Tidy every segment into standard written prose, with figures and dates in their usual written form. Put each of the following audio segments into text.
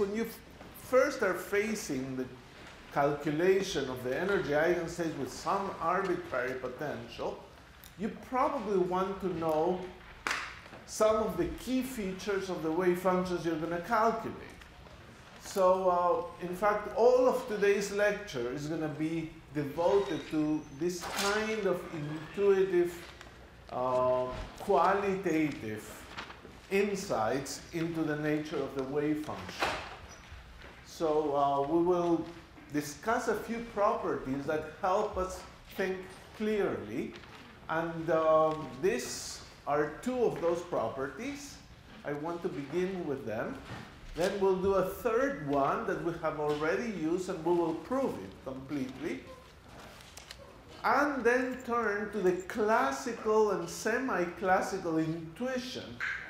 when you first are facing the calculation of the energy eigenstate with some arbitrary potential, you probably want to know some of the key features of the wave functions you're going to calculate. So, in fact, all of today's lecture is going to be devoted to this kind of intuitive, qualitative insights into the nature of the wave function. So, we will discuss a few properties that help us think clearly. And these are two of those properties. I want to begin with them. Then we'll do a third one that we have already used, and we will prove it completely. And then turn to the classical and semi-classical intuition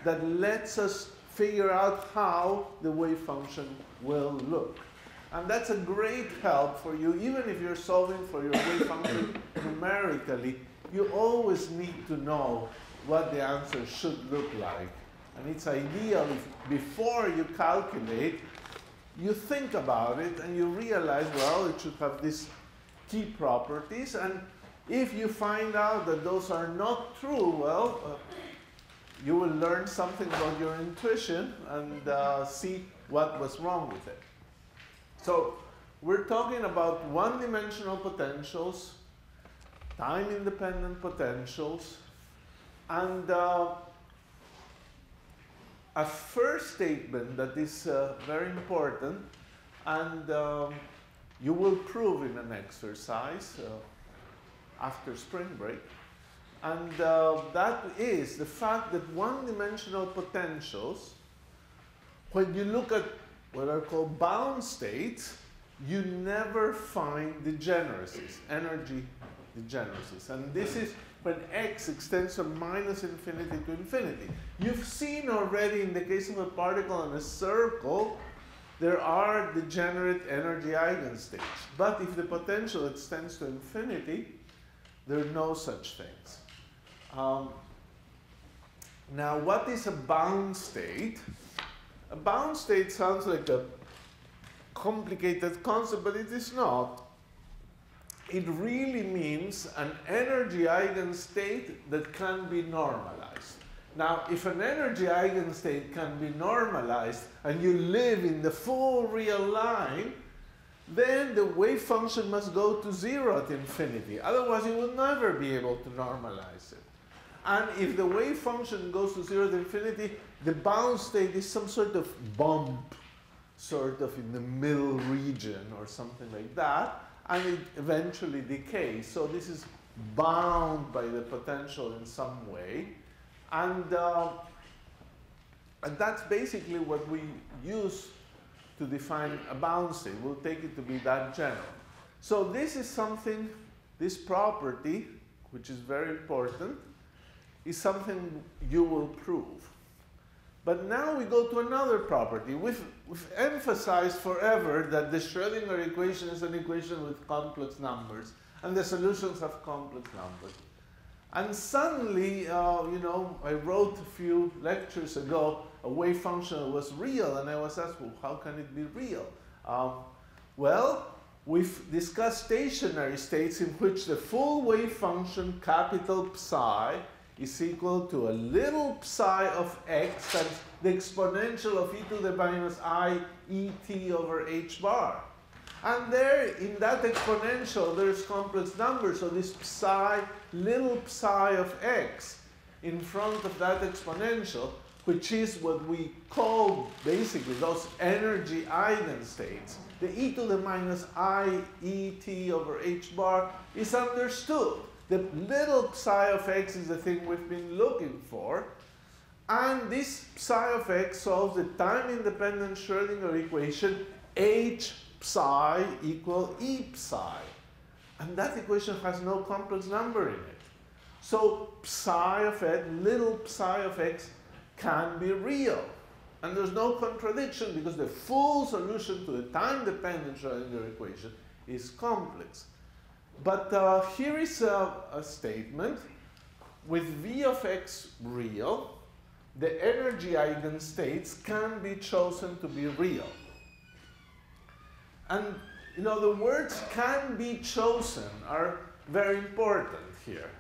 that lets us figure out how the wave function will look. And that's a great help for you, even if you're solving for your wave function numerically. You always need to know what the answer should look like. And it's ideal if before you calculate, you think about it and you realize, well, it should have these key properties. And if you find out that those are not true, well, you will learn something about your intuition and see what was wrong with it. So we're talking about one-dimensional potentials, time-independent potentials, and a first statement that is very important, and you will prove in an exercise after spring break, and that is the fact that one-dimensional potentials, when you look at what are called bound states, you never find degeneracies, energy degeneracies. And this is when x extends from minus infinity to infinity. You've seen already in the case of a particle in a circle, there are degenerate energy eigenstates. But if the potential extends to infinity, there are no such things. Now, what is a bound state? A bound state sounds like a complicated concept, but it is not. It really means an energy eigenstate that can be normalized. Now, if an energy eigenstate can be normalized and you live in the full real line, then the wave function must go to 0 at infinity. Otherwise, you will never be able to normalize it. And if the wave function goes to 0 at infinity, the bound state is some sort of bump, sort of in the middle region or something like that, and it eventually decays. So this is bound by the potential in some way. And that's basically what we use to define a bound state. We'll take it to be that general. So this is something, this property, which is very important, is something you will prove. But now we go to another property. We've emphasized forever that the Schrödinger equation is an equation with complex numbers, and the solutions have complex numbers. And suddenly, you know, I wrote a few lectures ago a wave function was real, and I was asked, well, how can it be real? Well, we've discussed stationary states in which the full wave function, capital psi, is equal to a little psi of x times the exponential of e to the minus I e t over h bar. And there, in that exponential, there's complex numbers. So this psi, little psi of x in front of that exponential, which is what we call basically those energy eigenstates, the e to the minus I e t over h bar is understood. The little psi of x is the thing we've been looking for. And this psi of x solves the time-independent Schrödinger equation h psi equal e psi. And that equation has no complex number in it. So psi of x, little psi of x, can be real. And there's no contradiction because the full solution to the time-dependent Schrödinger equation is complex. But here is a statement. With v of x real, the energy eigenstates can be chosen to be real. And you know, the words can be chosen are very important here.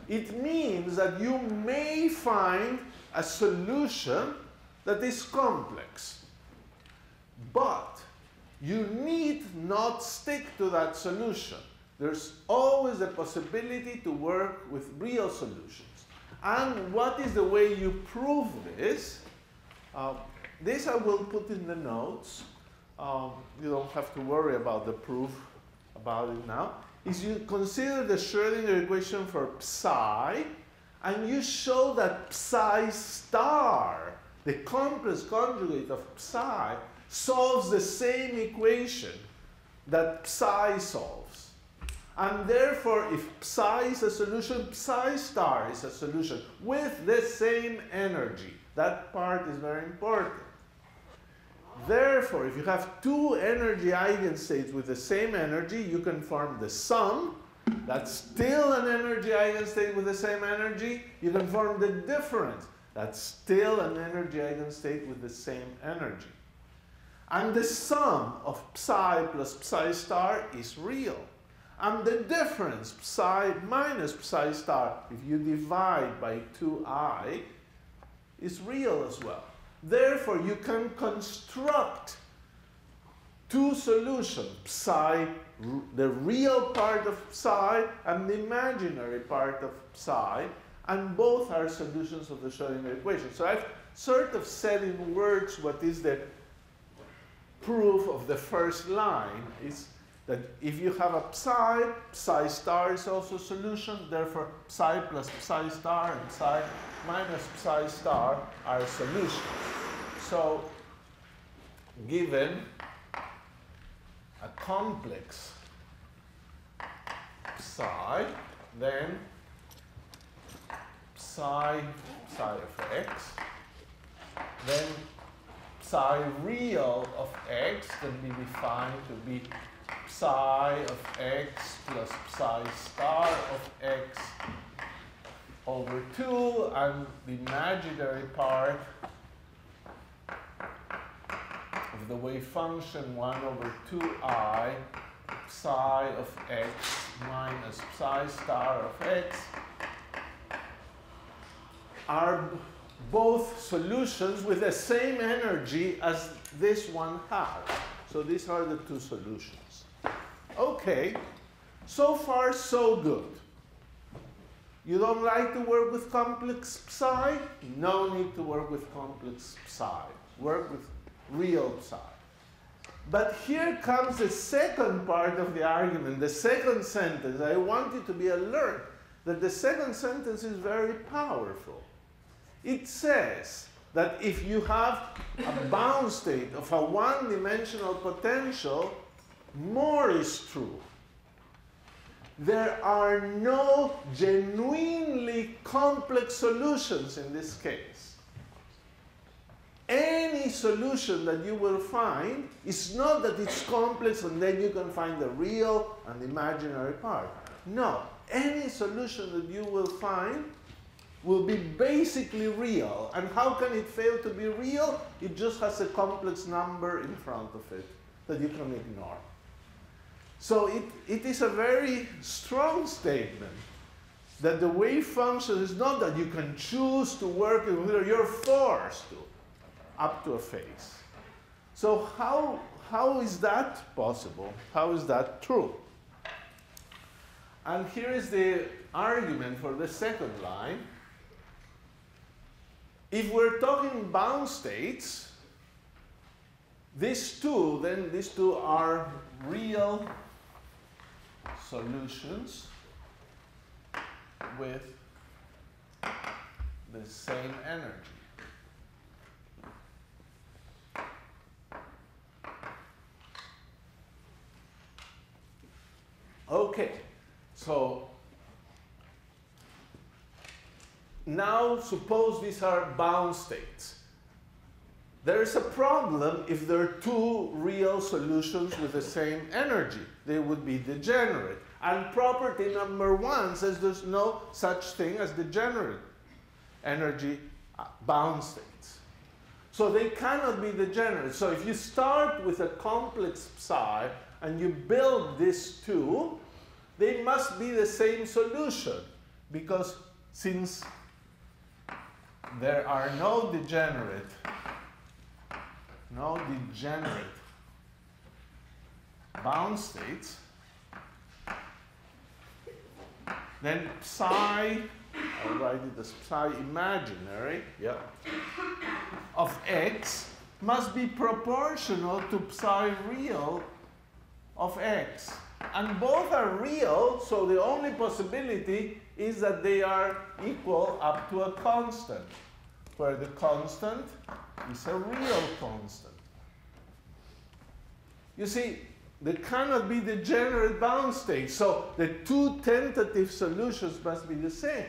It means that you may find a solution that is complex, but you need not stick to that solution. There's always the possibility to work with real solutions. And what is the way you prove this? This I will put in the notes. You don't have to worry about the proof about it now. Is you consider the Schrödinger equation for psi, and you show that psi star, the complex conjugate of psi, solves the same equation that psi solves. And therefore, if psi is a solution, psi star is a solution with the same energy. That part is very important. Therefore, if you have two energy eigenstates with the same energy, you can form the sum. That's still an energy eigenstate with the same energy. You can form the difference. That's still an energy eigenstate with the same energy. And the sum of psi plus psi star is real. And the difference, psi minus psi star, if you divide by 2I, is real as well. Therefore, you can construct two solutions, psi, the real part of psi, and the imaginary part of psi, and both are solutions of the Schrödinger equation. So I've sort of said in words what is the proof of the first line, is that if you have a psi, psi star is also a solution, therefore psi plus psi star and psi minus psi star are solutions. So given a complex psi, then psi of x, then psi real of x can be defined to be psi of x plus psi star of x over 2, and the imaginary part of the wave function 1 over 2I psi of x minus psi star of x are both solutions with the same energy as this one has. So these are the two solutions. Okay, so far so good. You don't like to work with complex psi? No need to work with complex psi. Work with real psi. But here comes the second part of the argument, the second sentence. I want you to be alert that the second sentence is very powerful. It says that if you have a bound state of a one-dimensional potential, more is true. There are no genuinely complex solutions in this case. Any solution that you will find is not that it's complex and then you can find the real and the imaginary part. No, any solution that you will find will be basically real. And how can it fail to be real? It just has a complex number in front of it that you can ignore. So it is a very strong statement that the wave function is not that you can choose to work with it, you're forced to, up to a phase. So how is that possible? How is that true? And here is the argument for the second line. If we're talking bound states, these two are real solutions with the same energy. Okay, so now suppose these are bound states. There is a problem if there are two real solutions with the same energy. They would be degenerate. And property number 1 says there's no such thing as degenerate energy bound states. So they cannot be degenerate. So if you start with a complex psi and you build these two, they must be the same solution, because since there are no degenerate bound states, then psi, I'll write it as psi imaginary, yeah, of x must be proportional to psi real of x. And both are real, so the only possibility is that they are equal up to a constant, where the constant is a real constant. You see, there cannot be degenerate bound states, so the two tentative solutions must be the same.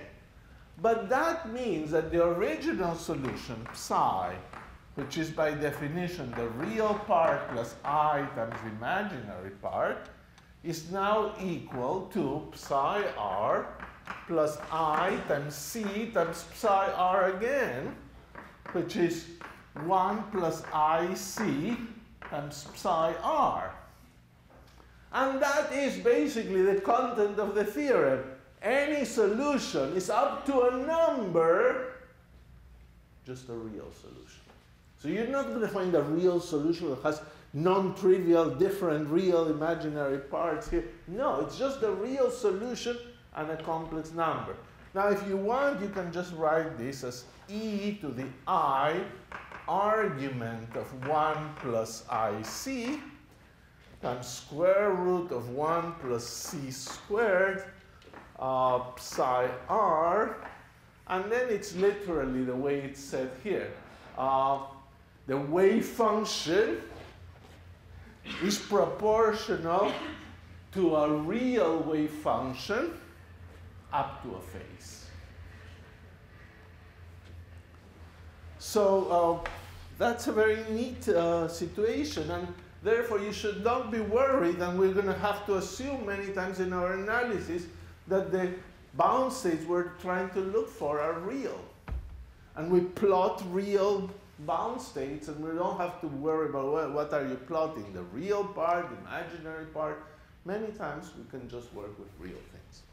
But that means that the original solution, psi, which is by definition the real part plus I times the imaginary part, is now equal to psi r plus I times c times psi r again, which is 1 plus ic times psi r. And that is basically the content of the theorem. Any solution is up to a number, just a real solution. So you're not going to find a real solution that has non-trivial, different, real, imaginary parts here. No, it's just a real solution and a complex number. Now, if you want, you can just write this as e to the I argument of 1 plus ic times square root of 1 plus c squared psi r, and then it's literally the way it's said here. The wave function is proportional to a real wave function up to a phase. So that's a very neat situation, and therefore you should not be worried, and we're going to have to assume many times in our analysis that the bound states we're trying to look for are real. And we plot real bound states, and we don't have to worry about what are you plotting, the real part, the imaginary part. Many times we can just work with real things.